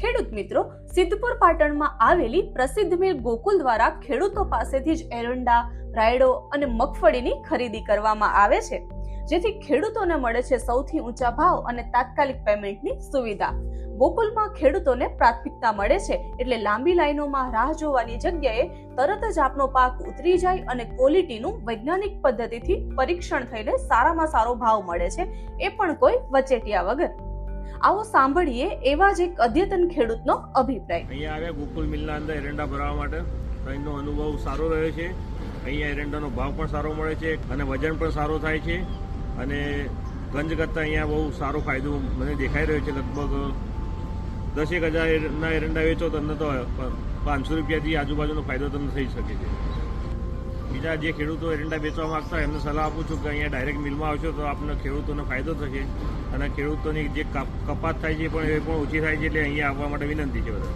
ખેડૂત મિત્રો, સિદ્ધપુર પાટણમાં આવેલી પ્રસિદ્ધ મિલ ગોકુલ દ્વારા ખેડૂતો પાસેથી જ એરંડા, રાયડો અને મગફળીની ખરીદી કરવામાં આવે છે, જેથી ખેડૂતોને મળે છે સૌથી ઊંચા ભાવ અને તાત્કાલિક પેમેન્ટની સુવિધા। ગોકુલમાં ખેડૂતોને પ્રાથમિકતા મળે છે, એટલે લાંબી લાઈનોમાં રાહ જોવાની જગ્યાએ તરત જ આપનો પાક ઉતરી જાય અને ક્વોલિટીનું વૈજ્ઞાનિક પદ્ધતિથી પરીક્ષણ થઈને સારામાં સારો ભાવ મળે છે, એ પણ કોઈ વચેટિયા વગર। આવો સાંભળીએ એવા જ એક અદ્યતન ખેડૂતનો અભિપ્રાય। અહીંયા આવ્યા ગોકુલ મિલના અંદર એરંડા ભરવા માટે, અહીંનો અનુભવ સારો રહ્યો છે। અહીંયા એરંડાનો ભાવ પણ સારો મળે છે અને વજન પણ સારો થાય છે અને ગંજ કરતાં અહીંયા બહુ સારો ફાયદો મને દેખાઈ રહ્યો છે। લગભગ 10,000 એરંડા વેચો તમને તો 500 રૂપિયાથી આજુબાજુનો ફાયદો તમને થઈ શકે છે। બીજા જે ખેડૂતો એરંડા વેચવા માંગતા હોય એમને સલાહ આપું છું કે અહીંયા ડાયરેક્ટ મિલમાં આવશો તો આપણને ખેડૂતોને ફાયદો થશે અને ખેડૂતોની જે કપાત થાય છે પણ એ પણ ઓછી થાય છે, એટલે અહીંયા આવવા માટે વિનંતી છે બધા।